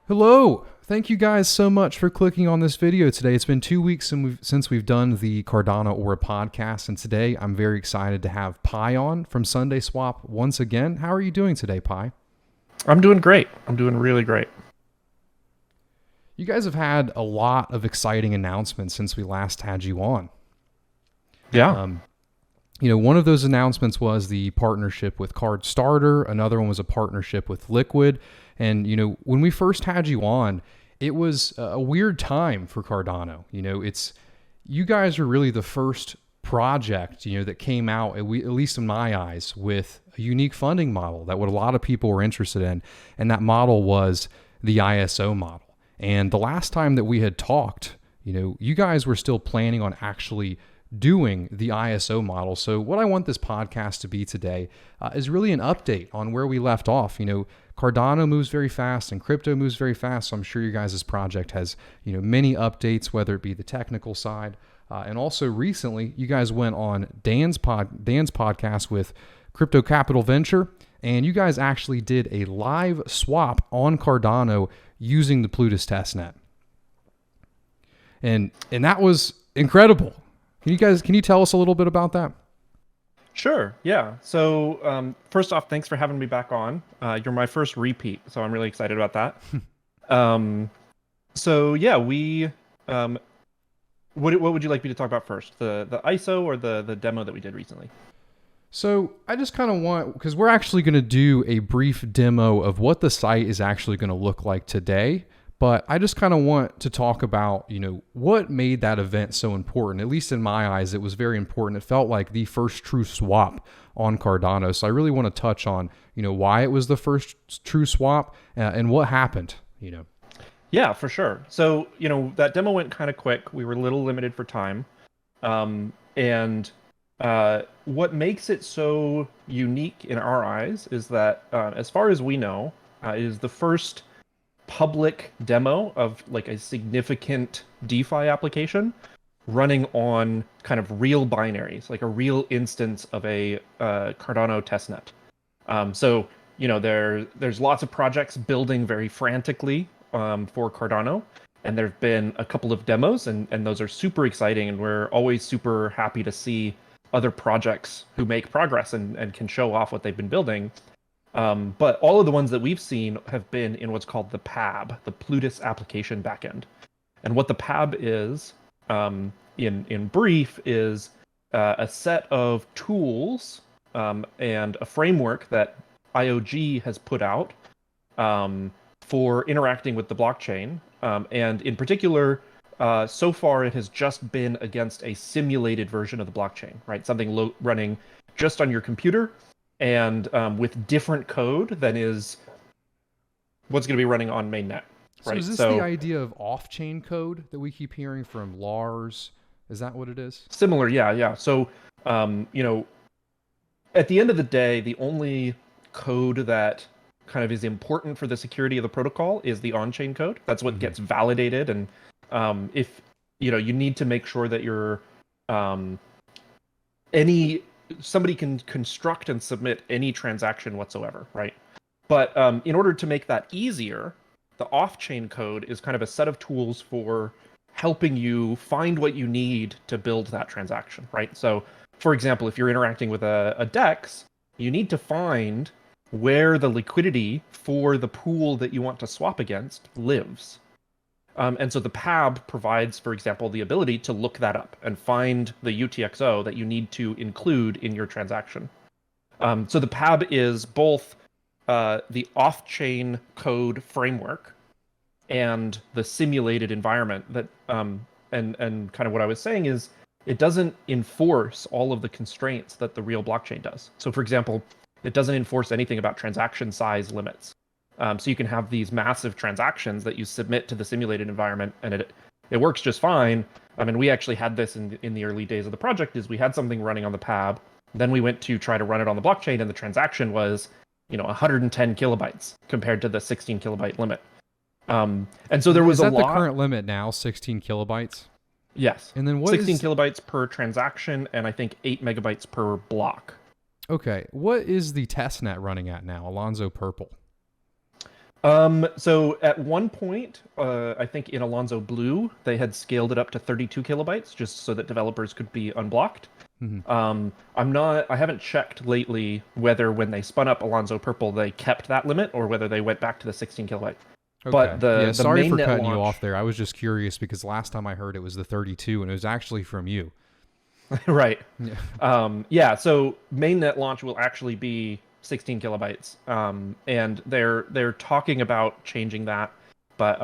Hello! Thank you guys so much for clicking on this video today. It's been 2 weeks since we've done the Cardano Aura podcast, and today I'm very excited to have Pi on from SundaeSwap once again. How are you doing today, Pi? I'm doing great. I'm doing really great. You guys have had a lot of exciting announcements since we last had you on. Yeah. One of those announcements was the partnership with Card Starter. Another one was a partnership with Liquid. And, when we first had you on, it was a weird time for Cardano. You guys are really the first project, that came out, at least in my eyes, with a unique funding model that what a lot of people were interested in. And that model was the ISO model. And the last time that we had talked, you guys were still planning on actually doing the ISO model. So what I want this podcast to be today is really an update on where we left off. Cardano moves very fast and crypto moves very fast. So I'm sure you guys' project has, many updates, whether it be the technical side. And also recently, you guys went on Dan's podcast with Crypto Capital Venture, and you guys actually did a live swap on Cardano using the Plutus testnet. And that was incredible. Can you tell us a little bit about that? Sure. Yeah. So first off, thanks for having me back on. You're my first repeat, so I'm really excited about that. So yeah, we. What would you like me to talk about first? The ISO or the demo that we did recently? So I just kind of want, because we're actually going to do a brief demo of what the site is actually going to look like today. But I just kind of want to talk about, what made that event so important. At least in my eyes, it was very important. It felt like the first true swap on Cardano. So I really want to touch on, why it was the first true swap and what happened, Yeah, for sure. So, that demo went kind of quick. We were a little limited for time. And what makes it so unique in our eyes is that, as far as we know, it is the first public demo of like a significant DeFi application running on kind of real binaries, like a real instance of a Cardano testnet. So, there's lots of projects building very frantically for Cardano, and there have been a couple of demos, and those are super exciting, and we're always super happy to see other projects who make progress and can show off what they've been building. But all of the ones that we've seen have been in what's called the PAB, the Plutus Application Backend. And what the PAB is, in brief, is a set of tools and a framework that IOG has put out for interacting with the blockchain. And in particular, so far it has just been against a simulated version of the blockchain, right? Something running just on your computer and with different code than is what's going to be running on mainnet. So right? is this the idea of off-chain code that we keep hearing from Lars? Is that what it is? Similar, yeah. So, at the end of the day, the only code that kind of is important for the security of the protocol is the on-chain code. That's what gets validated, and if you need to make sure that you're somebody can construct and submit any transaction whatsoever, right? But in order to make that easier, the off-chain code is kind of a set of tools for helping you find what you need to build that transaction, right? So, for example, if you're interacting with a DEX, you need to find where the liquidity for the pool that you want to swap against lives. And so the PAB provides, for example, the ability to look that up and find the UTXO that you need to include in your transaction. So the PAB is both the off-chain code framework and the simulated environment that, and kind of what I was saying is it doesn't enforce all of the constraints that the real blockchain does. So for example, it doesn't enforce anything about transaction size limits. So you can have these massive transactions that you submit to the simulated environment, and it works just fine. I mean, we actually had this in the early days of the project. Is we had something running on the PAB, then we went to try to run it on the blockchain, and the transaction was 110 kilobytes compared to the 16 kilobyte limit. And so there was Is that a lot. the current limit now, 16 kilobytes? Yes. And then what 16 kilobytes per transaction, and I think 8 megabytes per block. Okay, what is the testnet running at now, Alonzo Purple? So at one point, I think in Alonzo Blue, they had scaled it up to 32 kilobytes just so that developers could be unblocked. Mhm. I haven't checked lately whether when they spun up Alonzo Purple, they kept that limit or whether they went back to the 16 kilobyte. But Okay. Yeah, the sorry for mainnet cutting you off launch, there. I was just curious because last time I heard it was the 32 and it was actually from you. right? Yeah. Yeah. So mainnet launch will actually be 16 kilobytes, and they're talking about changing that, but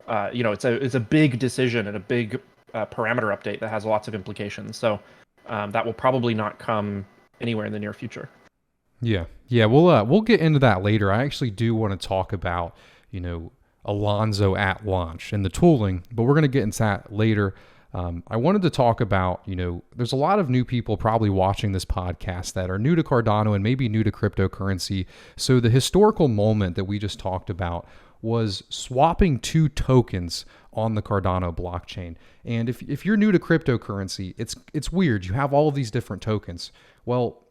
it's a big decision and a big parameter update that has lots of implications. So that will probably not come anywhere in the near future. Yeah. Yeah, we'll get into that later. I actually do want to talk about, Alonzo at launch and the tooling, but we're going to get into that later. I wanted to talk about, there's a lot of new people probably watching this podcast that are new to Cardano and maybe new to cryptocurrency. So the historical moment that we just talked about was swapping two tokens on the Cardano blockchain. And if you're new to cryptocurrency, it's weird. You have all of these different tokens. Well,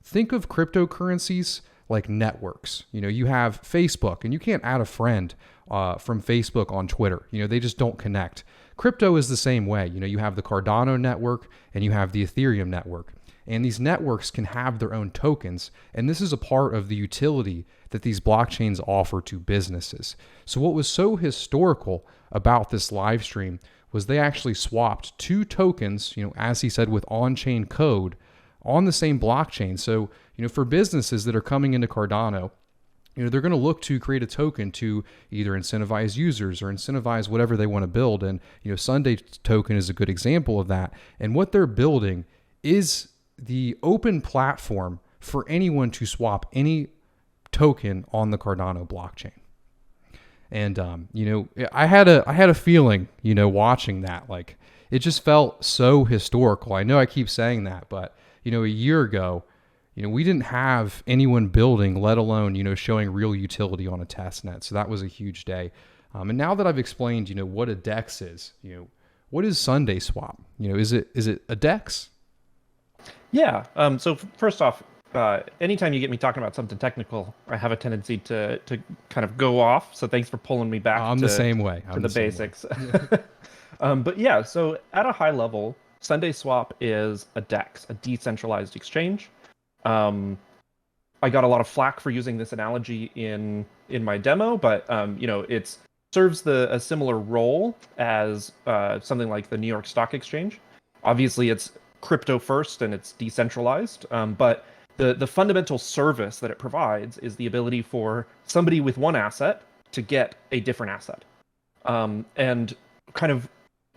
think of cryptocurrencies like networks. You have Facebook, and you can't add a friend from Facebook on Twitter. They just don't connect. Crypto is the same way. You have the Cardano network and you have the Ethereum network. And these networks can have their own tokens. And this is a part of the utility that these blockchains offer to businesses. So what was so historical about this live stream was they actually swapped two tokens, as he said, with on-chain code on the same blockchain. So, for businesses that are coming into Cardano, they're going to look to create a token to either incentivize users or incentivize whatever they want to build. And, Sunday token is a good example of that. And what they're building is the open platform for anyone to swap any token on the Cardano blockchain. And, I had a feeling, watching that, like it just felt so historical. I know I keep saying that, but, a year ago, we didn't have anyone building, let alone, showing real utility on a test net. So that was a huge day. And now that I've explained, what a DEX is, what is SundaeSwap? Is it a DEX? Yeah. So first off, anytime you get me talking about something technical, I have a tendency to kind of go off. So thanks for pulling me back. I'm the same way. To the basics. But yeah, so at a high level, SundaeSwap is a DEX, a decentralized exchange. I got a lot of flack for using this analogy in my demo, but it serves a similar role as something like the New York Stock Exchange. Obviously, it's crypto first and it's decentralized, but the fundamental service that it provides is the ability for somebody with one asset to get a different asset. And kind of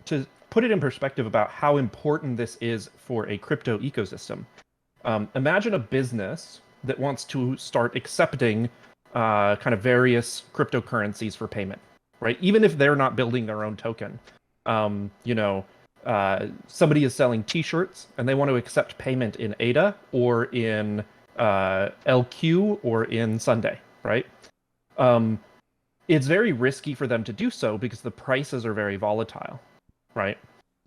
to put it in perspective about how important this is for a crypto ecosystem. Imagine a business that wants to start accepting kind of various cryptocurrencies for payment, right? Even if they're not building their own token. Somebody is selling T-shirts and they want to accept payment in ADA or in LQ or in Sunday, right? It's very risky for them to do so because the prices are very volatile, right?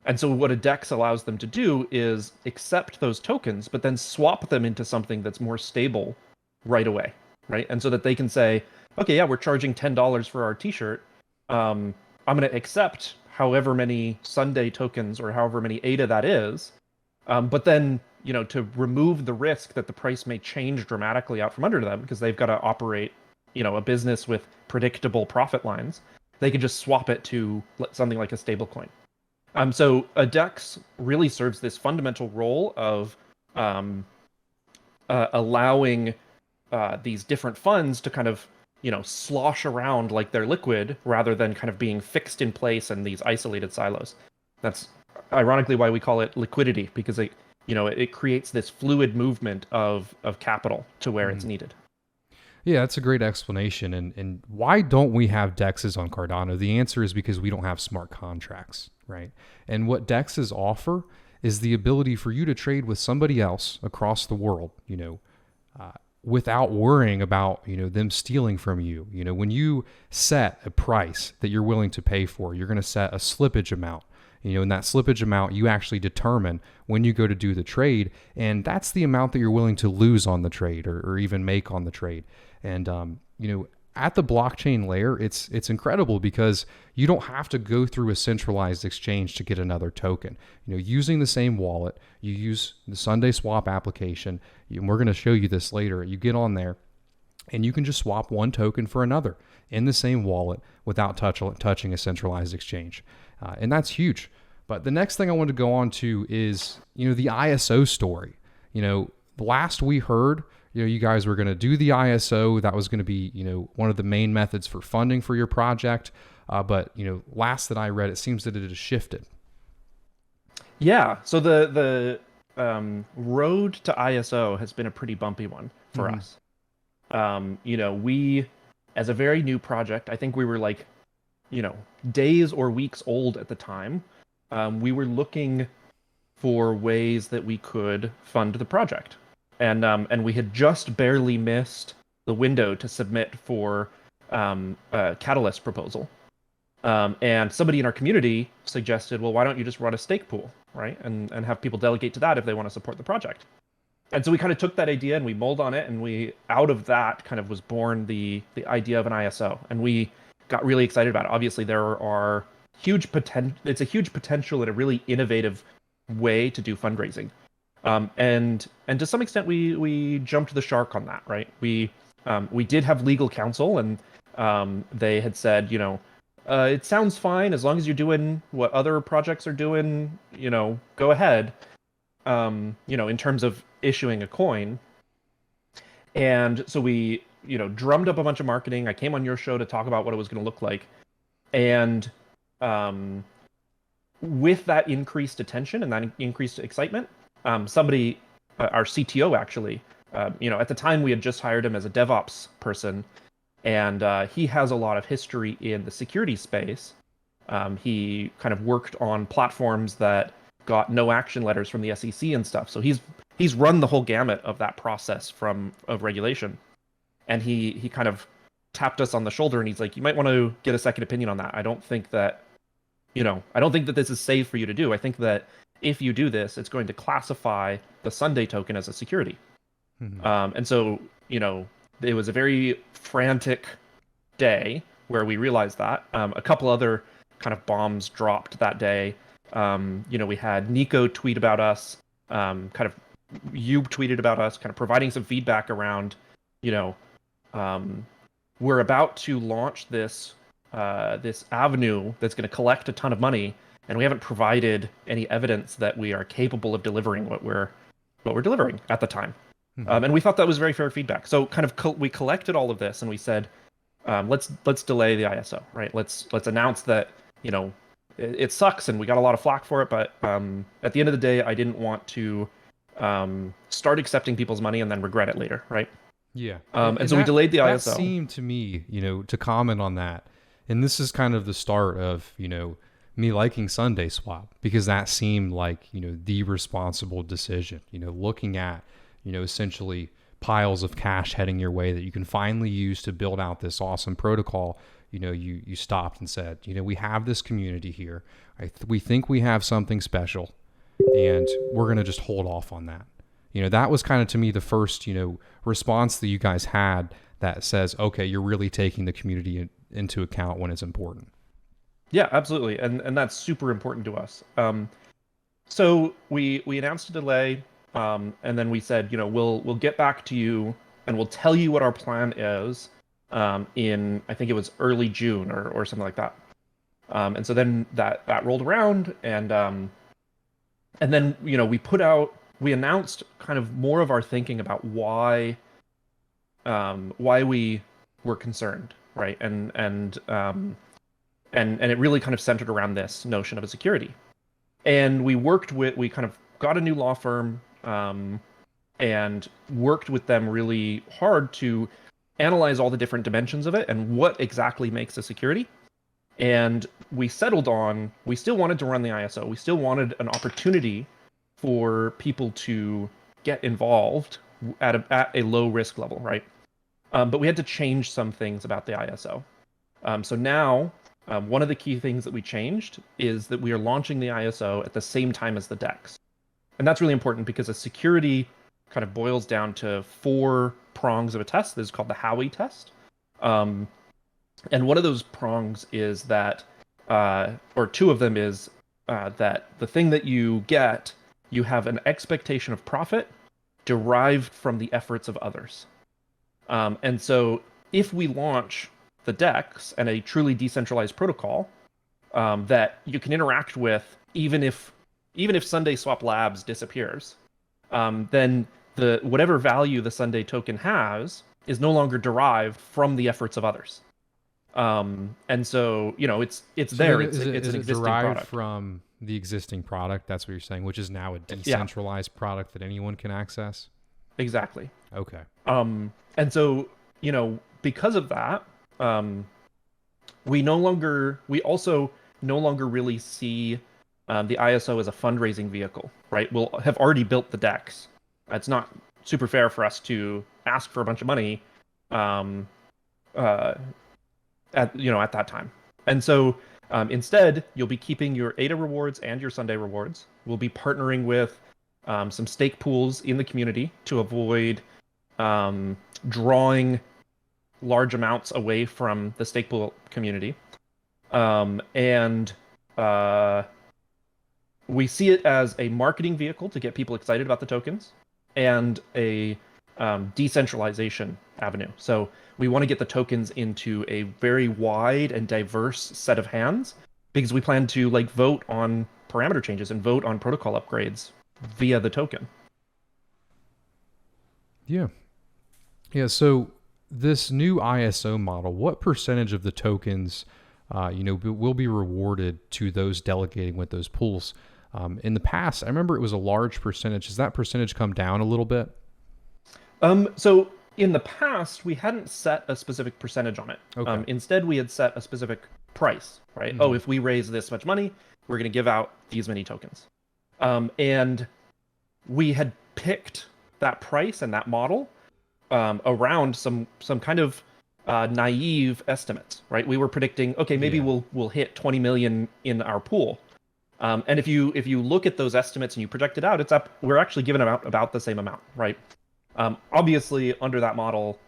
And so what a DEX allows them to do is accept those tokens, but then swap them into something that's more stable right away, right? And so that they can say, okay, yeah, we're charging $10 for our T-shirt. I'm going to accept however many Sunday tokens or however many ADA that is. But then, to remove the risk that the price may change dramatically out from under them because they've got to operate, a business with predictable profit lines, they can just swap it to something like a stablecoin. So a DEX really serves this fundamental role of allowing these different funds to kind of, slosh around like they're liquid rather than kind of being fixed in place in these isolated silos. That's ironically why we call it liquidity, because it creates this fluid movement of capital to where it's needed. Yeah, that's a great explanation. And why don't we have DEXs on Cardano? The answer is because we don't have smart contracts, right? And what DEXs offer is the ability for you to trade with somebody else across the world, without worrying about, them stealing from you. When you set a price that you're willing to pay for, you're going to set a slippage amount. And that slippage amount you actually determine when you go to do the trade. And that's the amount that you're willing to lose on the trade or even make on the trade. And, at the blockchain layer, it's incredible because you don't have to go through a centralized exchange to get another token. Using the same wallet, you use the SundaeSwap application, and we're going to show you this later. You get on there, and you can just swap one token for another in the same wallet without touching a centralized exchange, and that's huge. But the next thing I want to go on to is the ISO story. Last we heard, you guys were going to do the ISO. That was going to be, one of the main methods for funding for your project. But last that I read, it seems that it has shifted. Yeah. So the road to ISO has been a pretty bumpy one for us. We, as a very new project, I think we were like, days or weeks old at the time. We were looking for ways that we could fund the project. And we had just barely missed the window to submit for a Catalyst proposal. And somebody in our community suggested, well, why don't you just run a stake pool, right? And have people delegate to that if they want to support the project. And so we kind of took that idea and we mulled on it, and out of that kind of was born the idea of an ISO. And we got really excited about it. Obviously, there are huge potential. It's a huge potential and a really innovative way to do fundraising. And to some extent, we jumped the shark on that, right? We did have legal counsel, and they had said, it sounds fine as long as you're doing what other projects are doing, go ahead. In terms of issuing a coin. And so we, drummed up a bunch of marketing. I came on your show to talk about what it was going to look like. And with that increased attention and that increased excitement, somebody, our CTO actually, at the time we had just hired him as a DevOps person, and he has a lot of history in the security space. He kind of worked on platforms that got no action letters from the SEC and stuff. So he's run the whole gamut of that process of regulation. And he kind of tapped us on the shoulder and he's like, you might want to get a second opinion on that. I don't think that this is safe for you to do. I think that if you do this, it's going to classify the Sundae token as a security. Mm-hmm. And so, it was a very frantic day where we realized that. A couple other kind of bombs dropped that day. We had Nico tweet about us, you tweeted about us, kind of providing some feedback around, we're about to launch this avenue that's going to collect a ton of money, and we haven't provided any evidence that we are capable of delivering what we're delivering at the time. Mm-hmm. And we thought that was very fair feedback. So kind of we collected all of this and we said, let's delay the ISO, right? Let's announce that, it sucks and we got a lot of flack for it, but at the end of the day, I didn't want to start accepting people's money and then regret it later, right? Yeah. And so we delayed the ISO. That seemed to me, to comment on that, and this is kind of the start of, me liking SundaeSwap, because that seemed like, the responsible decision, looking at, essentially piles of cash heading your way that you can finally use to build out this awesome protocol. You stopped and said, we have this community here. We think we have something special, and we're going to just hold off on that. That was kind of, to me, the first, response that you guys had that says, okay, you're really taking the community into account when it's important. Yeah, absolutely. And that's super important to us. So we announced a delay, and then we said, we'll get back to you and we'll tell you what our plan is in, I think it was early June or something like that. And so then that rolled around, and then, we announced kind of more of our thinking about why we were concerned, right? And it really kind of centered around this notion of a security. And we kind of got a new law firm, and worked with them really hard to analyze all the different dimensions of it and what exactly makes a security. And we settled on, we still wanted to run the ISO. We still wanted an opportunity for people to get involved at a low risk level, right? But we had to change some things about the ISO. So now, one of the key things that we changed is that we are launching the ISO at the same time as the DEX. And that's really important because a security kind of boils down to 4 prongs of a test. This is called the Howey test. And one of those prongs is that, or two of them is that the thing that you get, you have an expectation of profit derived from the efforts of others. And so if we launch the DEX and a truly decentralized protocol that you can interact with, even if SundaeSwap Labs disappears, then whatever value the Sunday token has is no longer derived from the efforts of others. And so, it's So there. then It's is an it existing derived product. from the existing product? That's what you're saying, which is now a Yeah, decentralized product that anyone can access? exactly. Okay. And so, because of that, we also no longer really see the ISO as a fundraising vehicle, right? We'll have already built the DEX. It's not super fair for us to ask for a bunch of money um, uh, at that time. And so instead, you'll be keeping your ADA rewards and your Sunday rewards. We'll be partnering with some stake pools in the community to avoid drawing large amounts away from the stake pool community. And we see it as a marketing vehicle to get people excited about the tokens and a decentralization avenue. So we want to get the tokens into a very wide and diverse set of hands because we plan to vote on parameter changes and vote on protocol upgrades via the token. Yeah. Yeah. So this new ISO model, what percentage of the tokens, will be rewarded to those delegating with those pools? In the past, I remember it was a large percentage. Has that percentage come down a little bit? So in the past, we hadn't set a specific percentage on it. Okay. Instead, we had set a specific price, right? Mm-hmm. Oh, if we raise this much money, we're going to give out these many tokens. And we had picked that price and that model around some kind of naive estimates, right? We were predicting, okay, maybe we'll hit 20 million in our pool. And if you look at those estimates and you project it out, it's up. We're actually given about the same amount, right? Obviously, under that model,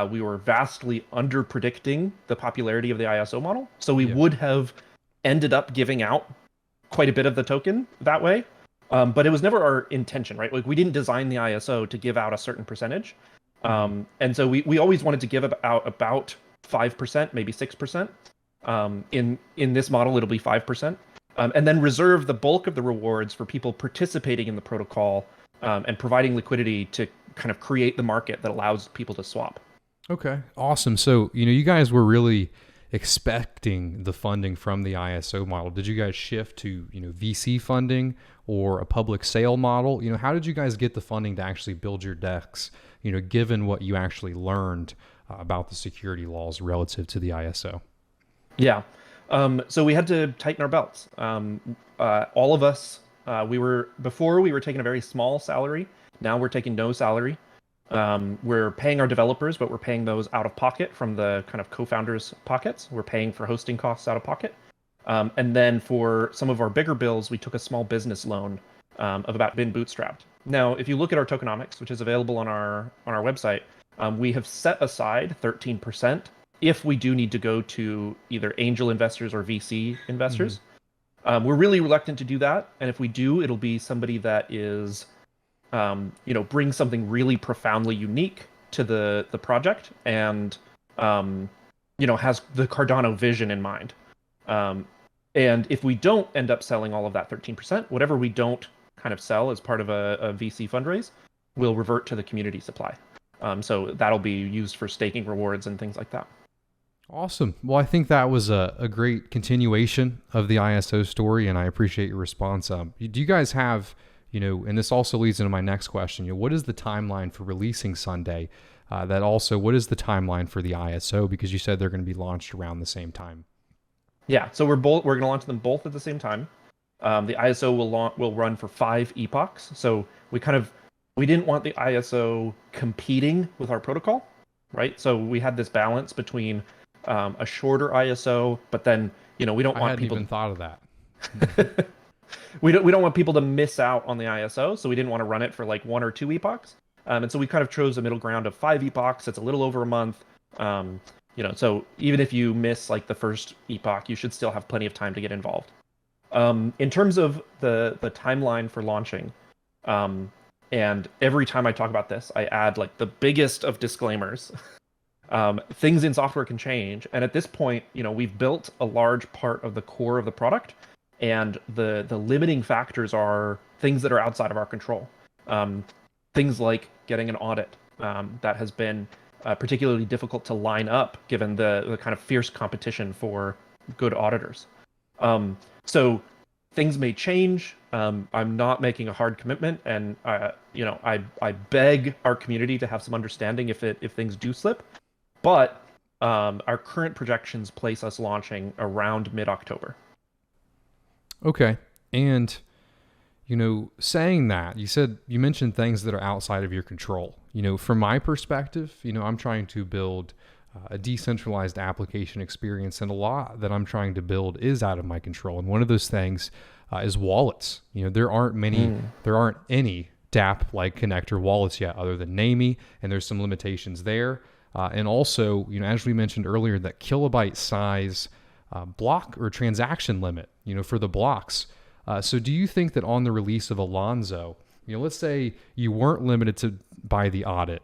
we were vastly under predicting the popularity of the ISO model, so we would have ended up giving out quite a bit of the token that way. But it was never our intention, right? We didn't design the ISO to give out a certain percentage. And so we always wanted to give out about 5%, maybe 6%. In this model, it'll be 5%. And then reserve the bulk of the rewards for people participating in the protocol and providing liquidity to kind of create the market that allows people to swap. Okay, awesome. So, you guys were really expecting the funding from the ISO model. Did you guys shift to, VC funding or a public sale model? How did you guys get the funding to actually build your DEX, given what you actually learned about the security laws relative to the ISO? Yeah. So we had to tighten our belts. All of us, before we were taking a very small salary. Now we're taking no salary. We're paying our developers, but we're paying those out of pocket from the kind of co-founders' pockets. We're paying for hosting costs out of pocket. And then for some of our bigger bills, we took a small business loan of about been bootstrapped. Now, if you look at our tokenomics, which is available on our website, we have set aside 13% if we do need to go to either angel investors or VC investors. We're really reluctant to do that, and if we do, it'll be somebody that is, brings something really profoundly unique to the project, and has the Cardano vision in mind. And if we don't end up selling all of that 13%, whatever we don't kind of sell as part of a VC fundraise will revert to the community supply. So that'll be used for staking rewards and things like that. Awesome. Well, I think that was a great continuation of the ISO story, and I appreciate your response. Do you guys have, and this also leads into my next question, what is the timeline for releasing Sunday? What is the timeline for the ISO? Because you said they're going to be launched around the same time. Yeah, so we're going to launch them both at the same time. The ISO will run for 5 epochs. So we didn't want the ISO competing with our protocol, right? So we had this balance between a shorter ISO, but then we don't want people. I hadn't even thought of that. We don't want people to miss out on the ISO, so we didn't want to run it for 1 or 2 epochs. And so we kind of chose a middle ground of 5 epochs. It's a little over a month. So even if you miss like the first epoch, you should still have plenty of time to get involved. In terms of the timeline for launching, and every time I talk about this, I add like the biggest of disclaimers. Things in software can change, and at this point, we've built a large part of the core of the product, and the limiting factors are things that are outside of our control. Things like getting an audit that has been particularly difficult to line up given the kind of fierce competition for good auditors. So things may change. I'm not making a hard commitment, and I beg our community to have some understanding if things do slip. But our current projections place us launching around mid-October. Okay. And, saying that, you mentioned things that are outside of your control. From my perspective, I'm trying to build a decentralized application experience, and a lot that I'm trying to build is out of my control. And one of those things is wallets. There aren't any DApp-like connector wallets yet other than Namey, and there's some limitations there. And also, as we mentioned earlier, that kilobyte size block or transaction limit, for the blocks. So do you think that on the release of Alonzo, let's say you weren't limited by the audit,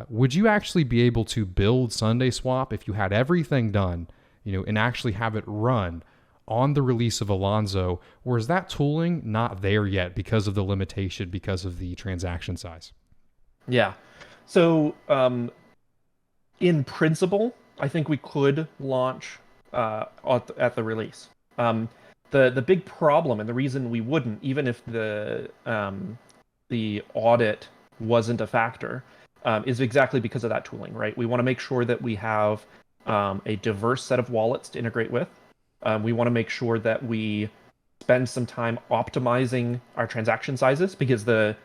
would you actually be able to build SundaeSwap if you had everything done, and actually have it run on the release of Alonzo, or is that tooling not there yet because of the limitation, because of the transaction size? Yeah. So in principle, I think we could launch at the release. The big problem, and the reason we wouldn't, even if the audit wasn't a factor, is exactly because of that tooling, right? We want to make sure that we have a diverse set of wallets to integrate with. We want to make sure that we spend some time optimizing our transaction sizes, because the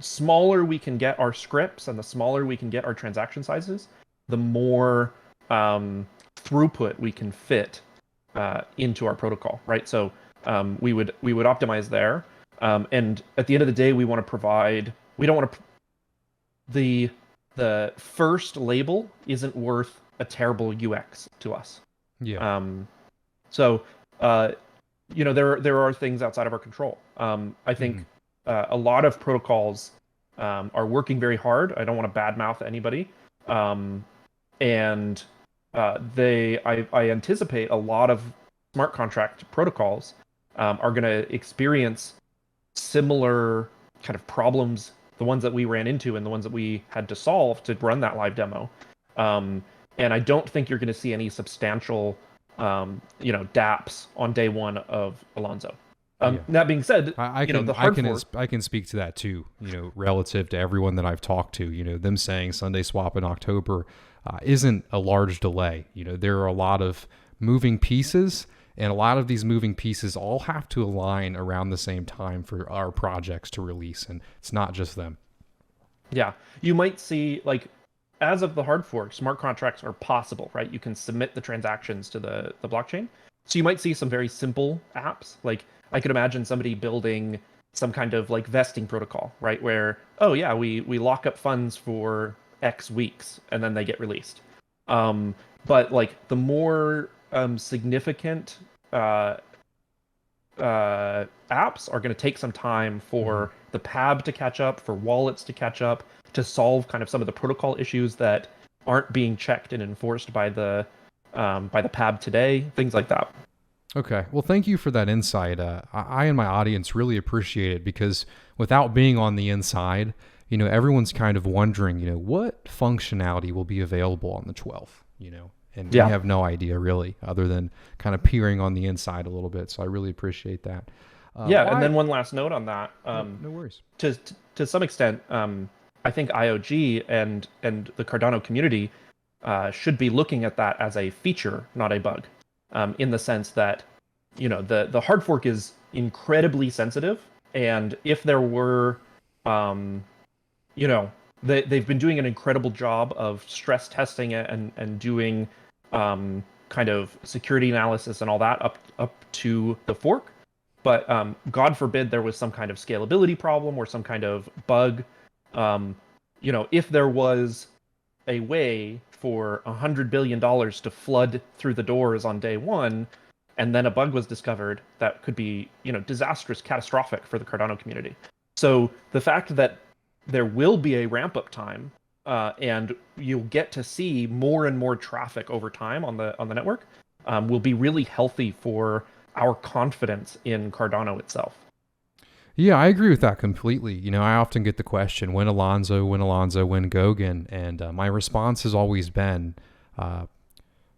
smaller we can get our scripts and the smaller we can get our transaction sizes, the more throughput we can fit into our protocol, right? So we would optimize there, and at the end of the day, we want to provide. We don't want to. The first label isn't worth a terrible UX to us. Yeah. So there are things outside of our control. I think a lot of protocols are working very hard. I don't want to badmouth anybody. And I anticipate a lot of smart contract protocols are going to experience similar kind of problems, the ones that we ran into and the ones that we had to solve to run that live demo. And I don't think you're going to see any substantial, DApps on day one of Alonzo. That being said, I can speak to that too. Relative to everyone that I've talked to, them saying SundaeSwap in October isn't a large delay. There are a lot of moving pieces, and a lot of these moving pieces all have to align around the same time for our projects to release, and it's not just them. Yeah, you might see, like, as of the hard fork, smart contracts are possible, right? You can submit the transactions to the blockchain. So you might see some very simple apps. Like, I could imagine somebody building some kind of like vesting protocol, right? Where, oh yeah, we lock up funds for X weeks and then they get released. But like the more significant apps are going to take some time for the PAB to catch up, for wallets to catch up, to solve kind of some of the protocol issues that aren't being checked and enforced by the PAB today, things like that. Okay. Well, thank you for that insight. I and my audience really appreciate it, because without being on the inside, everyone's kind of wondering, what functionality will be available on the 12th, and we have no idea really, other than kind of peering on the inside a little bit. So I really appreciate that. And then one last note on that. No worries. To some extent, I think IOG and the Cardano community should be looking at that as a feature, not a bug. In the sense that, the hard fork is incredibly sensitive, and if there were, they've been doing an incredible job of stress testing it and doing kind of security analysis and all that up to the fork. But God forbid there was some kind of scalability problem or some kind of bug. if there was a way for $100 billion to flood through the doors on day one, and then a bug was discovered, that could be, disastrous, catastrophic for the Cardano community. So the fact that there will be a ramp up time, and you'll get to see more and more traffic over time on the network, will be really healthy for our confidence in Cardano itself. Yeah, I agree with that completely. I often get the question, when Alonzo, when Goguen? And my response has always been,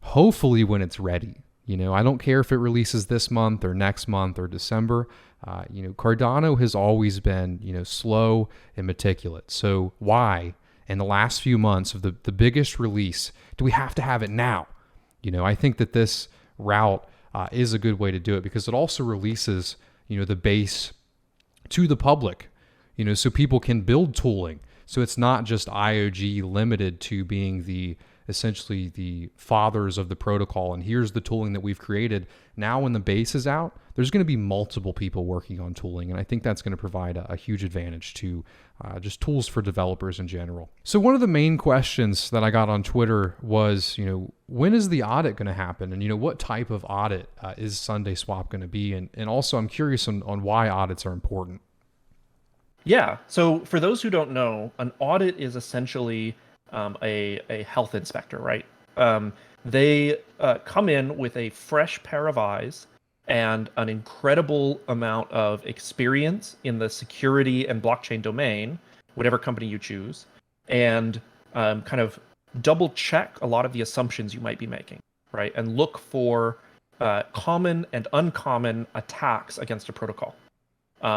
hopefully when it's ready. I don't care if it releases this month or next month or December. Cardano has always been, slow and meticulous. So why, in the last few months of the biggest release, do we have to have it now? I think that this route is a good way to do it, because it also releases, the base to the public, so people can build tooling. So it's not just IOG limited to being essentially the fathers of the protocol, and here's the tooling that we've created. Now when the base is out, there's going to be multiple people working on tooling, and I think that's going to provide a huge advantage to just tools for developers in general. So one of the main questions that I got on Twitter was, when is the audit going to happen? And, what type of audit is SundaeSwap going to be? And also I'm curious on why audits are important. Yeah. So for those who don't know, an audit is essentially a health inspector, right? They come in with a fresh pair of eyes and an incredible amount of experience in the security and blockchain domain, whatever company you choose, and kind of double check a lot of the assumptions you might be making, right? And look for common and uncommon attacks against a protocol.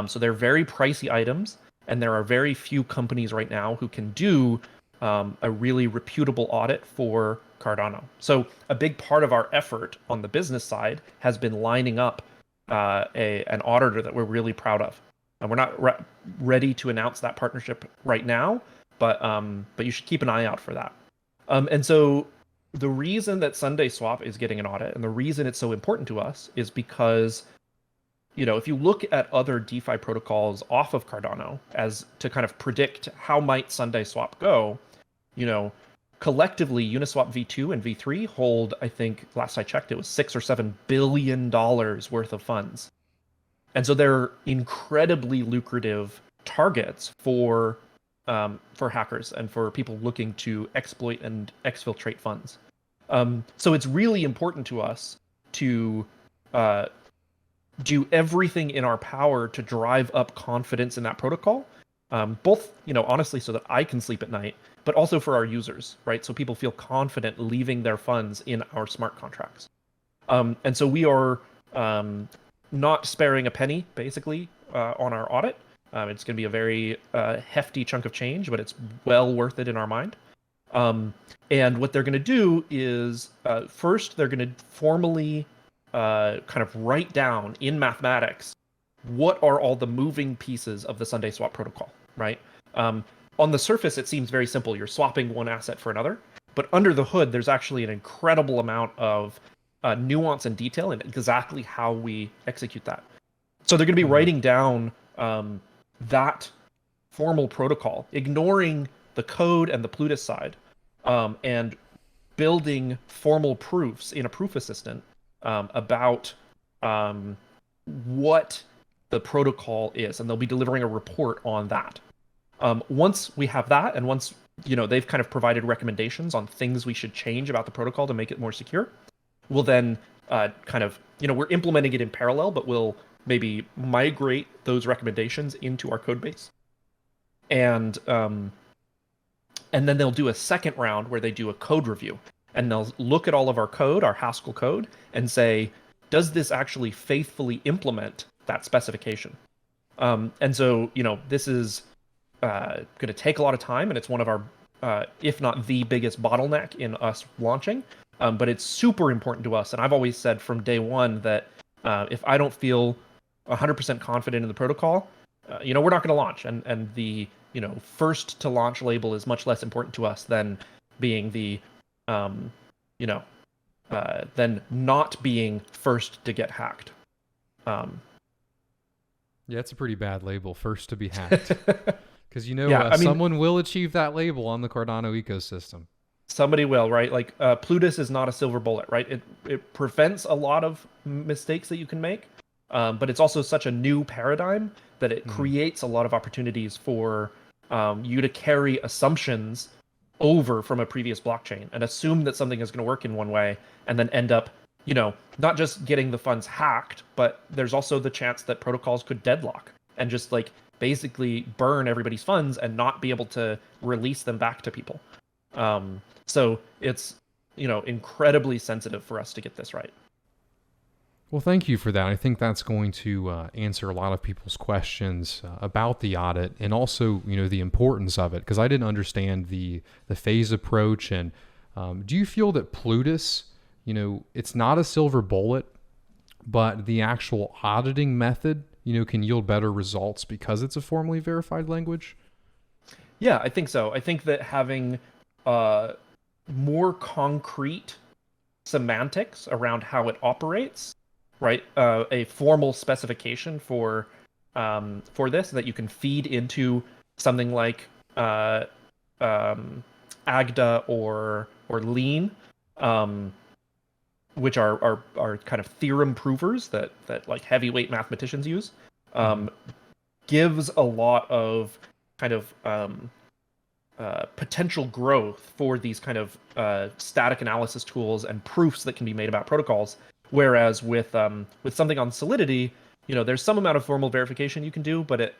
So they're very pricey items, and there are very few companies right now who can do a really reputable audit for Cardano. So a big part of our effort on the business side has been lining up an auditor that we're really proud of. And we're not ready to announce that partnership right now, but you should keep an eye out for that. And so the reason that SundaeSwap is getting an audit, and the reason it's so important to us, is because if you look at other DeFi protocols off of Cardano as to kind of predict how might SundaeSwap go, collectively Uniswap V2 and V3 hold, I think last I checked, it was $6 or $7 billion worth of funds. And so they're incredibly lucrative targets for hackers and for people looking to exploit and exfiltrate funds. So it's really important to us to do everything in our power to drive up confidence in that protocol, both, honestly, so that I can sleep at night, but also for our users, right? So people feel confident leaving their funds in our smart contracts. And so we are not sparing a penny, basically, on our audit. It's going to be a very hefty chunk of change, but it's well worth it in our mind. And what they're going to do is, first, they're going to formally kind of write down in mathematics what are all the moving pieces of the SundaeSwap protocol, right? On the surface, it seems very simple. You're swapping one asset for another, but under the hood, there's actually an incredible amount of nuance and detail in exactly how we execute that. So they're going to be writing down that formal protocol, ignoring the code and the Plutus side, and building formal proofs in a proof assistant about what the protocol is, and they'll be delivering a report on that. Once we have that, and once they've kind of provided recommendations on things we should change about the protocol to make it more secure, we'll then kind of we're implementing it in parallel, but we'll maybe migrate those recommendations into our code base, and then they'll do a second round where they do a code review. And they'll look at all of our code, our Haskell code, and say, does this actually faithfully implement that specification? And so, this is going to take a lot of time, and it's one of our, if not the biggest bottleneck in us launching. But it's super important to us. And I've always said from day one that if I don't feel 100% confident in the protocol, we're not going to launch. And the, first to launch label is much less important to us than being the than not being first to get hacked. Yeah, it's a pretty bad label, first to be hacked. Because, you know, Yeah, I mean, someone will achieve that label on the Cardano ecosystem. somebody will, right? Like Plutus is not a silver bullet, right? It prevents a lot of mistakes that you can make, but it's also such a new paradigm that it Mhm. creates a lot of opportunities for you to carry assumptions over from a previous blockchain and assume that something is going to work in one way, and then end up, not just getting the funds hacked, but there's also the chance that protocols could deadlock and just like basically burn everybody's funds and not be able to release them back to people. So it's, incredibly sensitive for us to get this right. Well, thank you for that. I think that's going to answer a lot of people's questions about the audit, and also, the importance of it, because I didn't understand the phase approach. And do you feel that Plutus, it's not a silver bullet, but the actual auditing method, can yield better results because it's a formally verified language? Yeah, I think so. I think that having more concrete semantics around how it operates, right? A formal specification for this that you can feed into something like Agda or Lean, which are kind of theorem provers that like heavyweight mathematicians use, gives a lot of kind of potential growth for these kind of static analysis tools and proofs that can be made about protocols. Whereas with something on Solidity, there's some amount of formal verification you can do, but it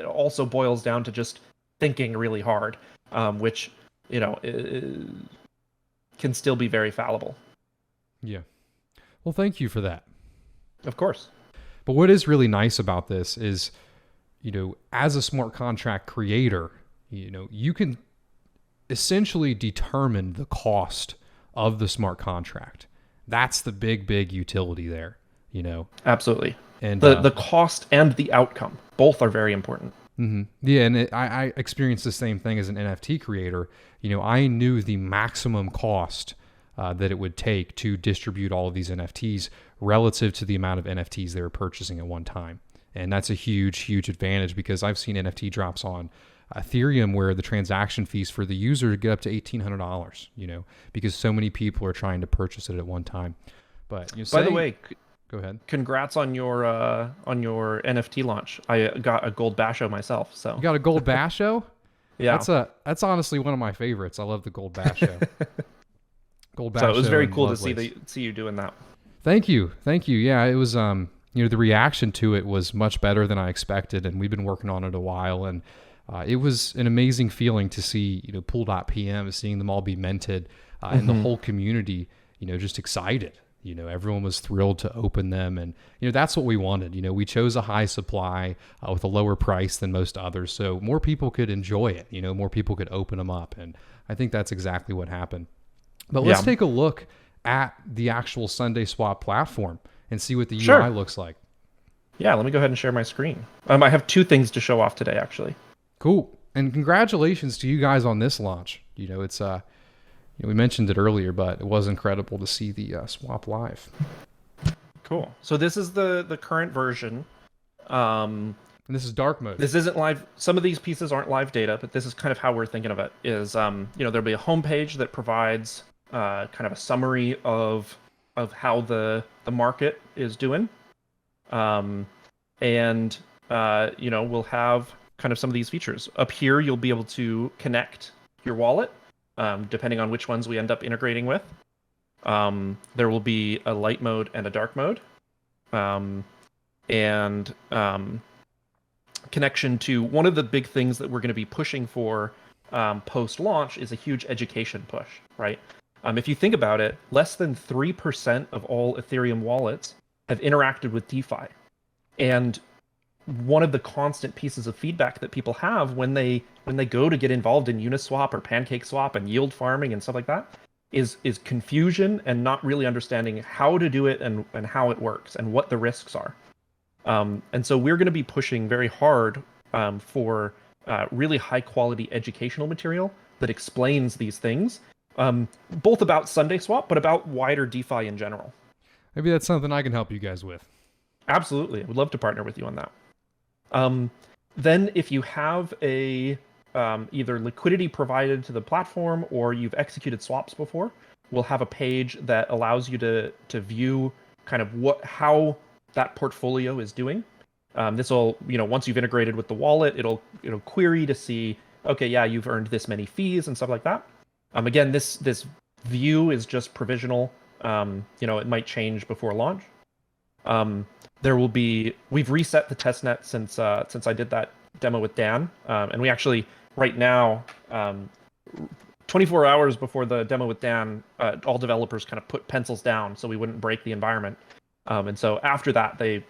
also boils down to just thinking really hard, which can still be very fallible. Yeah. Well, thank you for that. Of course. But what is really nice about this is, as a smart contract creator, you can essentially determine the cost of the smart contract. That's the big utility there, Absolutely. And the cost and the outcome, both are very important. Mm-hmm. Yeah, and I experienced the same thing as an NFT creator. I knew the maximum cost that it would take to distribute all of these NFTs relative to the amount of NFTs they were purchasing at one time. And that's a huge advantage, because I've seen NFT drops on Ethereum where the transaction fees for the user get up to $1,800, because so many people are trying to purchase it at one time. But by the way, go ahead. Congrats on your NFT launch. I got a gold basho myself. So you got a gold basho? Yeah, that's honestly one of my favorites. I love the gold basho. Gold basho. So it was very cool to see you doing that. Thank you. Yeah, it was the reaction to it was much better than I expected, and we've been working on it a while, and it was an amazing feeling to see, Pool.pm, seeing them all be minted, and the whole community, just excited. Everyone was thrilled to open them, and that's what we wanted. We chose a high supply with a lower price than most others, so more people could enjoy it. More people could open them up, and I think that's exactly what happened. But let's take a look at the actual SundaeSwap platform and see what the UI looks like. Yeah, let me go ahead and share my screen. I have two things to show off today, actually. Cool. And congratulations to you guys on this launch. It's we mentioned it earlier, but it was incredible to see the swap live. Cool. So this is the current version. And this is dark mode. This isn't live. Some of these pieces aren't live data, but this is kind of how we're thinking of it. Is there'll be a homepage that provides kind of a summary of how the market is doing, and we'll have kind of some of these features up here. You'll be able to connect your wallet, depending on which ones we end up integrating with. There will be a light mode and a dark mode, and connection to one of the big things that we're going to be pushing for post-launch is a huge education push, right? If you think about it, less than 3% of all Ethereum wallets have interacted with DeFi. And one of the constant pieces of feedback that people have when they go to get involved in Uniswap or PancakeSwap and yield farming and stuff like that is confusion and not really understanding how to do it and how it works and what the risks are. And so we're going to be pushing very hard for really high quality educational material that explains these things, both about SundaeSwap, but about wider DeFi in general. Maybe that's something I can help you guys with. Absolutely. I would love to partner with you on that. Then if you have a either liquidity provided to the platform or you've executed swaps before, we'll have a page that allows you to view kind of how that portfolio is doing. This will, once you've integrated with the wallet, it'll query to see, okay, yeah, you've earned this many fees and stuff like that. Again, this view is just provisional. It might change before launch. We've reset the testnet since I did that demo with Dan, and we actually right now, 24 hours before the demo with Dan, all developers kind of put pencils down so we wouldn't break the environment. And so after that, they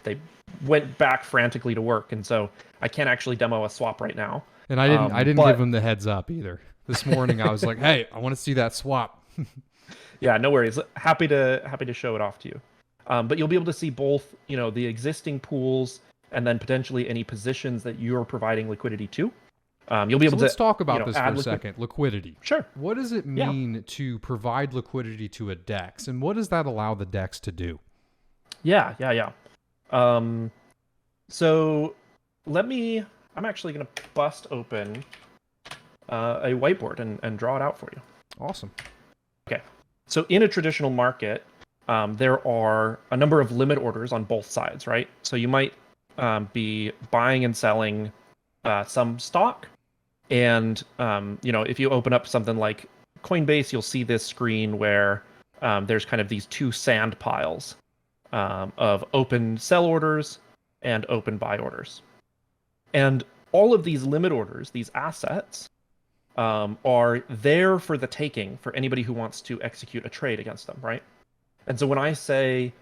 went back frantically to work, and so I can't actually demo a swap right now. And I didn't give him the heads up either. This morning I was like, hey, I want to see that swap. Yeah, no worries. Happy to show it off to you. But you'll be able to see both, the existing pools and then potentially any positions that you're providing liquidity to. You'll be able to. Let's talk about this for a second. Liquidity. Sure. What does it mean to provide liquidity to a DEX, and what does that allow the DEX to do? Yeah. So I'm actually going to bust open a whiteboard and draw it out for you. Awesome. Okay. So in a traditional market, there are a number of limit orders on both sides, right? So you might be buying and selling some stock. And, if you open up something like Coinbase, you'll see this screen where there's kind of these two sand piles of open sell orders and open buy orders. And all of these limit orders, these assets, are there for the taking for anybody who wants to execute a trade against them, right? And so when I say,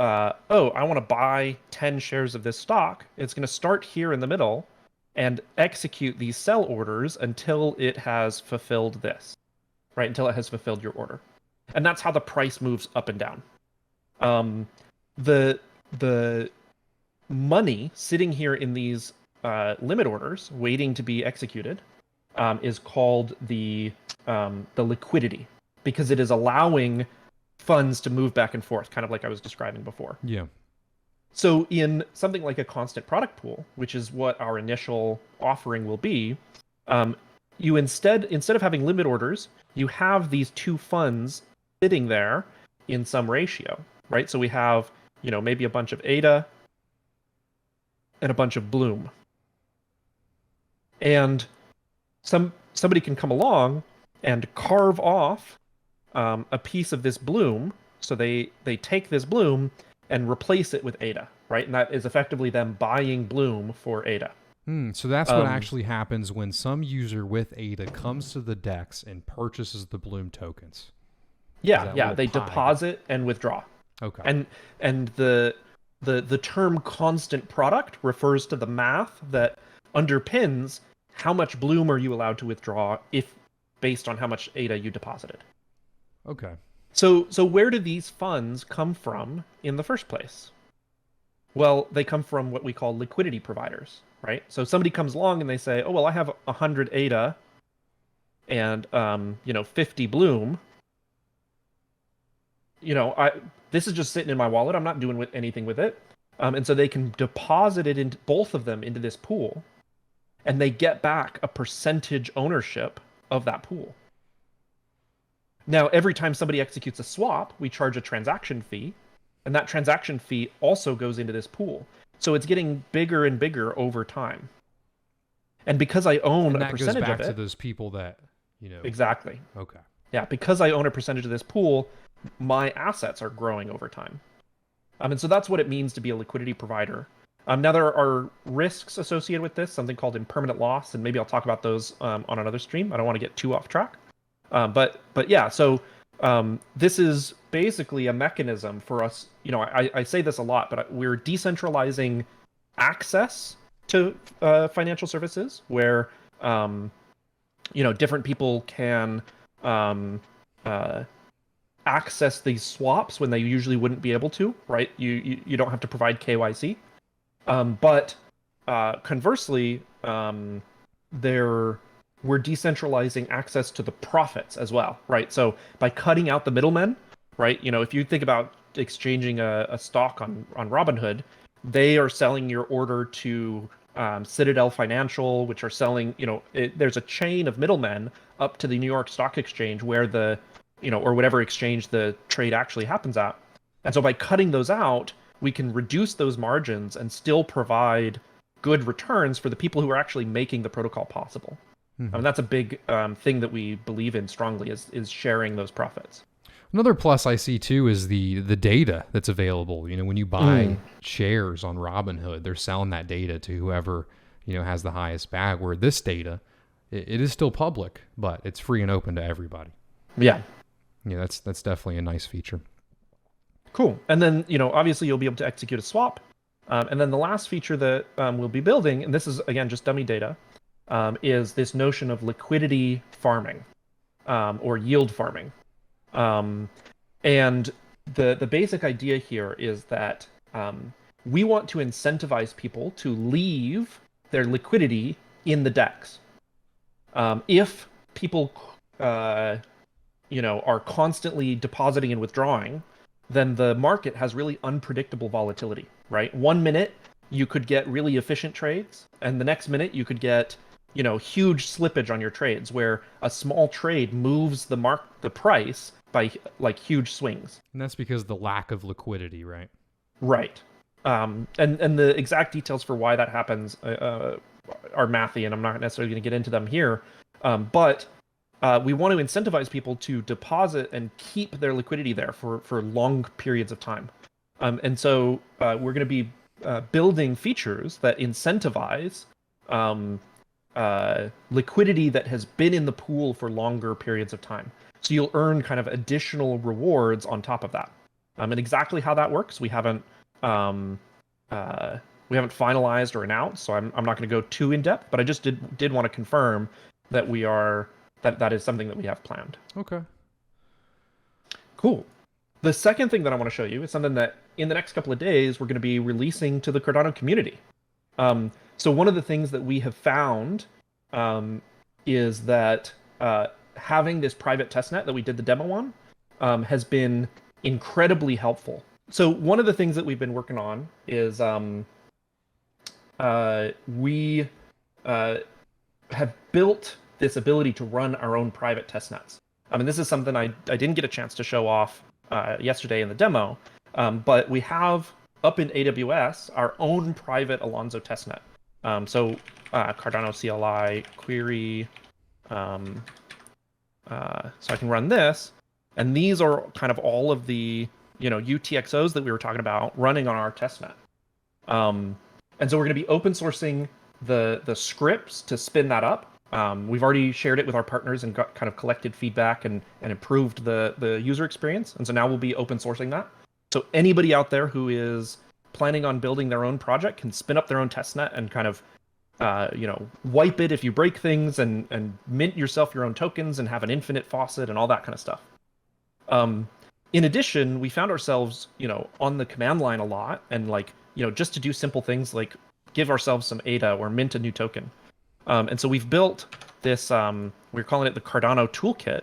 I want to buy 10 shares of this stock, it's going to start here in the middle and execute these sell orders until it has fulfilled this, right? Until it has fulfilled your order. And that's how the price moves up and down. The money sitting here in these limit orders waiting to be executed is called the liquidity, because it is allowing funds to move back and forth, kind of like I was describing before. Yeah. So in something like a constant product pool, which is what our initial offering will be, you instead of having limit orders, you have these two funds sitting there in some ratio, right? So we have, maybe a bunch of ADA and a bunch of Bloom. And somebody can come along and carve off a piece of this Bloom. So they take this Bloom and replace it with ADA, right? And that is effectively them buying Bloom for ADA. So that's what actually happens when some user with ADA comes to the DEX and purchases the Bloom tokens. Yeah, they deposit and withdraw. Okay. And the term constant product refers to the math that underpins how much Bloom are you allowed to withdraw if based on how much ADA you deposited. Okay. So where do these funds come from in the first place? Well, they come from what we call liquidity providers, right? So somebody comes along and they say, oh, well, I have 100 ADA and 50 Bloom. This is just sitting in my wallet. I'm not doing anything with it. And so they can deposit it into both of them into this pool, and they get back a percentage ownership of that pool. Now, every time somebody executes a swap, we charge a transaction fee, and that transaction fee also goes into this pool. So it's getting bigger and bigger over time. And because I own a percentage of it... that goes back to those people that, Exactly. Okay. Yeah, because I own a percentage of this pool, my assets are growing over time. And so that's what it means to be a liquidity provider. Now, there are risks associated with this, something called impermanent loss, and maybe I'll talk about those on another stream. I don't want to get too off track. But yeah, so this is basically a mechanism for us. I say this a lot, but we're decentralizing access to financial services where, different people can access these swaps when they usually wouldn't be able to, right? You don't have to provide KYC. But conversely, we're decentralizing access to the profits as well, right? So by cutting out the middlemen, right? If you think about exchanging a stock on Robinhood, they are selling your order to Citadel Financial, which are selling, there's a chain of middlemen up to the New York Stock Exchange where or whatever exchange the trade actually happens at. And so by cutting those out, we can reduce those margins and still provide good returns for the people who are actually making the protocol possible. Mm-hmm. I mean, that's a big thing that we believe in strongly is sharing those profits. Another plus I see too is the data that's available. When you buy shares on Robinhood, they're selling that data to whoever has the highest bag. Where this data, it is still public, but it's free and open to everybody. Yeah, that's definitely a nice feature. Cool. And then obviously you'll be able to execute a swap. And then the last feature that we'll be building, and this is again just dummy data, is this notion of liquidity farming or yield farming. And the basic idea here is that we want to incentivize people to leave their liquidity in the DEX. If people, are constantly depositing and withdrawing, then the market has really unpredictable volatility, right? 1 minute you could get really efficient trades, and the next minute you could get huge slippage on your trades where a small trade moves the price by like huge swings. And that's because of the lack of liquidity, right? Right. And the exact details for why that happens are mathy, and I'm not necessarily going to get into them here. But we want to incentivize people to deposit and keep their liquidity there for long periods of time. And so we're going to be building features that incentivize liquidity that has been in the pool for longer periods of time. So you'll earn kind of additional rewards on top of that. And exactly how that works, we haven't finalized or announced, so I'm not going to go too in depth. But I just did want to confirm that that is something that we have planned. Okay. Cool. The second thing that I want to show you is something that in the next couple of days we're going to be releasing to the Cardano community. So one of the things that we have found is that having this private testnet that we did the demo on has been incredibly helpful. So one of the things that we've been working on is we have built this ability to run our own private testnets. I mean, this is something I didn't get a chance to show off yesterday in the demo, but we have up in AWS our own private Alonzo testnet. So Cardano Cli Query. So I can run this, and these are kind of all of the UTXOs that we were talking about running on our testnet. And so we're going to be open sourcing the scripts to spin that up. We've already shared it with our partners and got kind of collected feedback and improved the user experience. And so now we'll be open sourcing that. So anybody out there who is planning on building their own project can spin up their own testnet and kind of wipe it if you break things and mint yourself your own tokens and have an infinite faucet and all that kind of stuff. In addition, we found ourselves, on the command line a lot and just to do simple things like give ourselves some ADA or mint a new token. And so we've built this, we're calling it the Cardano Toolkit,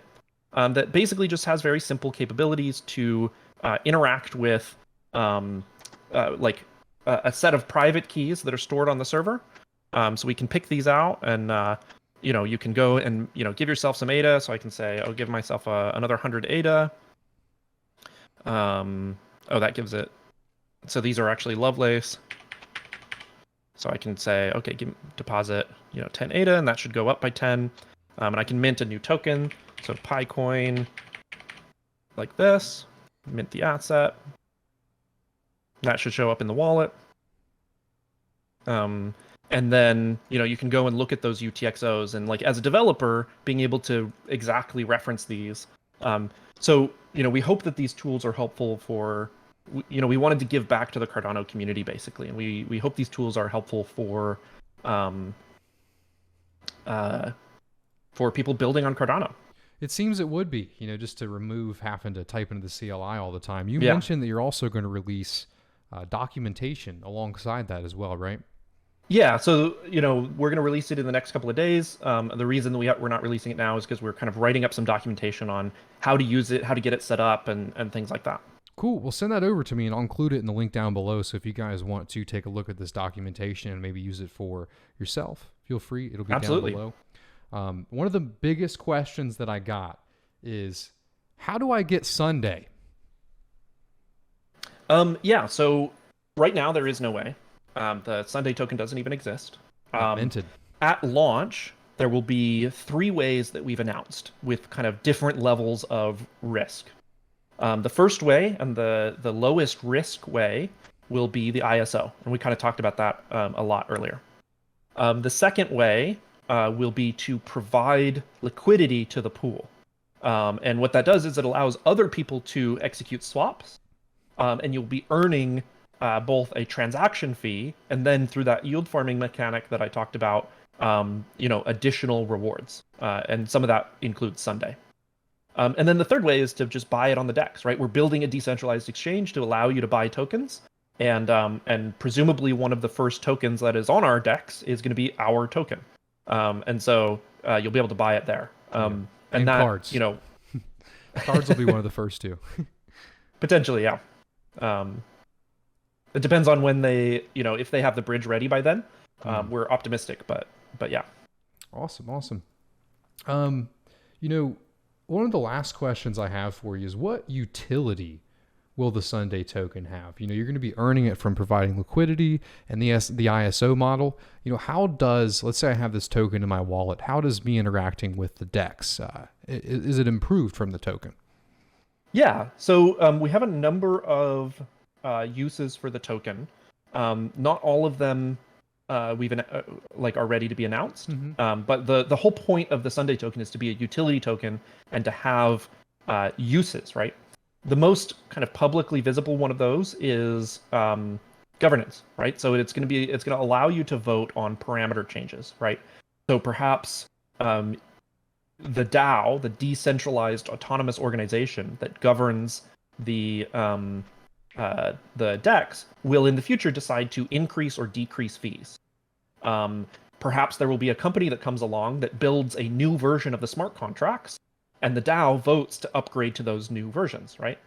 that basically just has very simple capabilities to interact with a set of private keys that are stored on the server. So we can pick these out and, you can go and, give yourself some ADA. So I can say, I'll give myself another 100 ADA. That gives it. So these are actually Lovelace. So I can say, okay, deposit, 10 ADA, and that should go up by 10. And I can mint a new token. So PyCoin, like this, mint the asset. That should show up in the wallet. And then, you can go and look at those UTXOs and as a developer, being able to exactly reference these. So, we hope that these tools are helpful for, we wanted to give back to the Cardano community basically. And we hope these tools are helpful for people building on Cardano. It seems it would be, just to remove having to type into the CLI all the time. You mentioned that you're also going to release documentation alongside that as well, right? Yeah, so we're going to release it in the next couple of days. The reason that we're not releasing it now is because we're kind of writing up some documentation on how to use it, how to get it set up, and things like that. Cool. Well, send that over to me and I'll include it in the link down below. So if you guys want to take a look at this documentation and maybe use it for yourself, feel free. It'll be Absolutely. down below. One of the biggest questions that I got is, how do I get Sunday? Yeah, so right now there is no way. The Sunday token doesn't even exist. Minted. At launch, there will be 3 ways that we've announced with kind of different levels of risk. The first way and the lowest risk way will be the ISO, and we kind of talked about that a lot earlier. The second way will be to provide liquidity to the pool. And what that does is it allows other people to execute swaps, and you'll be earning both a transaction fee and then through that yield farming mechanic that I talked about, additional rewards. And some of that includes Sunday. And then the third way is to just buy it on the DEX, right? We're building a decentralized exchange to allow you to buy tokens. And presumably one of the first tokens that is on our DEX is going to be our token. And so you'll be able to buy it there. And that, cards. Cards will be one of the first 2. Potentially, yeah. It depends on when they, if they have the bridge ready by then. We're optimistic, but yeah. Awesome. One of the last questions I have for you is, what utility will the Sunday token have? You're going to be earning it from providing liquidity and the ISO model. How does, let's say I have this token in my wallet, how does me interacting with the DEX, is it improved from the token? Yeah, so we have a number of uses for the token. Not all of them are ready to be announced. But the whole point of the Sunday token is to be a utility token and to have uses, right? The most kind of publicly visible one of those is governance, right? So it's going to allow you to vote on parameter changes, right? So perhaps the DAO, the decentralized autonomous organization that governs the DEX, will in the future decide to increase or decrease fees. Perhaps there will be a company that comes along that builds a new version of the smart contracts, and the DAO votes to upgrade to those new versions, right?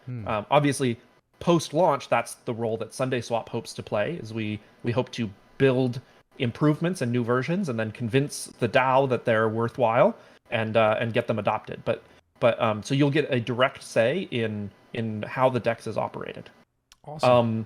Obviously, post-launch, that's the role that SundaeSwap hopes to play, is we hope to build improvements and new versions and then convince the DAO that they're worthwhile and get them adopted. But so you'll get a direct say in how the DEX is operated. Awesome.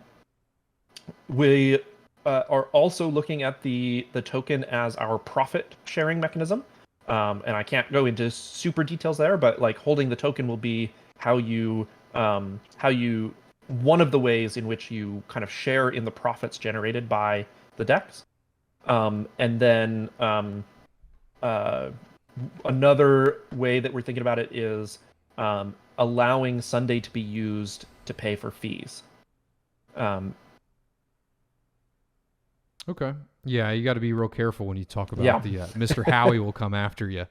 We are also looking at the token as our profit sharing mechanism. And I can't go into super details there, but like holding the token will be how you one of the ways in which you kind of share in the profits generated by the DEX. And then another way that we're thinking about it is allowing Sunday to be used to pay for fees. Okay. Yeah, you got to be real careful when you talk about the Mr. Howie will come after you.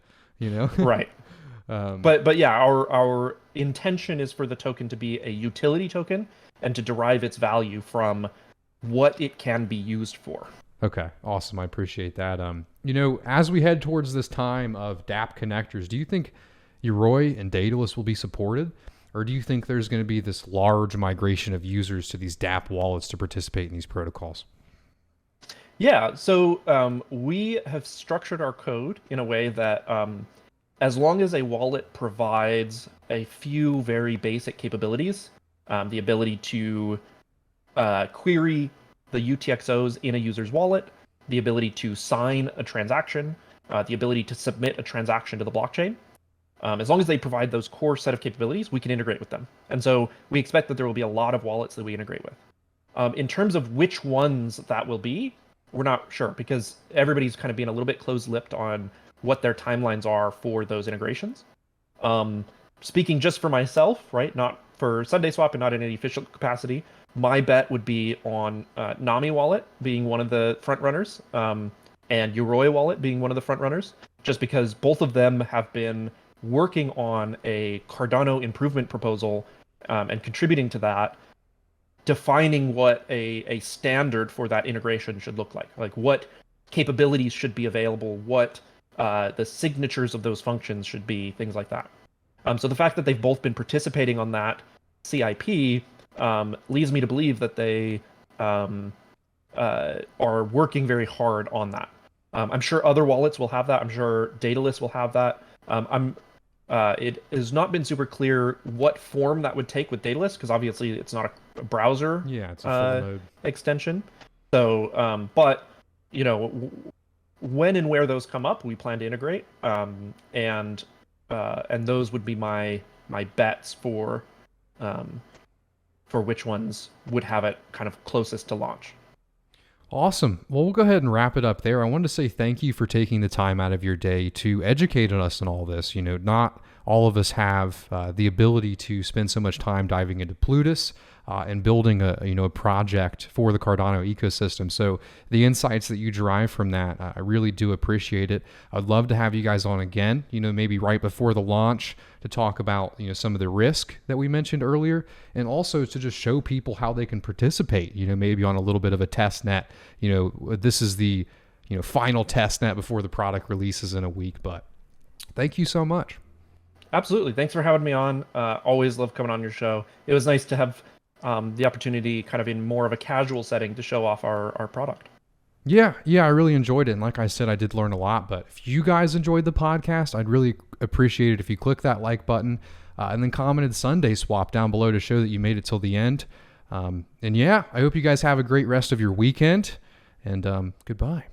Right. But yeah, our intention is for the token to be a utility token and to derive its value from what it can be used for. Okay, awesome. I appreciate that. As we head towards this time of dApp connectors, do you think Yoroi and Daedalus will be supported? Or do you think there's going to be this large migration of users to these dApp wallets to participate in these protocols? Yeah, so we have structured our code in a way that as long as a wallet provides a few very basic capabilities, the ability to query the UTXOs in a user's wallet, the ability to sign a transaction, the ability to submit a transaction to the blockchain, as long as they provide those core set of capabilities, we can integrate with them. And so we expect that there will be a lot of wallets that we integrate with. In terms of which ones that will be, we're not sure because everybody's kind of being a little bit close-lipped on what their timelines are for those integrations. Speaking just for myself, right, not for SundaeSwap and not in any official capacity, my bet would be on Nami Wallet being one of the front runners, and Yoroi Wallet being one of the front runners, just because both of them have been working on a Cardano improvement proposal and contributing to that, defining what a standard for that integration should look like what capabilities should be available, what the signatures of those functions should be, things like that. So the fact that they've both been participating on that CIP leads me to believe that they are working very hard on that. I'm sure other wallets will have that. I'm sure Daedalus will have that. It has not been super clear what form that would take with Daedalus, because obviously it's not a browser Yeah, it's a full node extension. So, but when and where those come up, we plan to integrate, and those would be my bets for which ones would have it kind of closest to launch. Awesome. Well, we'll go ahead and wrap it up there. I wanted to say thank you for taking the time out of your day to educate us on all this. Not all of us have the ability to spend so much time diving into Plutus and building a project for the Cardano ecosystem. So the insights that you derive from that, I really do appreciate it. I'd love to have you guys on again, maybe right before the launch to talk about, some of the risk that we mentioned earlier, and also to just show people how they can participate, maybe on a little bit of a test net. This is the, final test net before the product releases in a week, but thank you so much. Absolutely. Thanks for having me on. Always love coming on your show. It was nice to have the opportunity kind of in more of a casual setting to show off our product. Yeah, I really enjoyed it. And like I said, I did learn a lot. But if you guys enjoyed the podcast, I'd really appreciate it if you click that like button and then commented SundaeSwap down below to show that you made it till the end. And yeah, I hope you guys have a great rest of your weekend. And goodbye.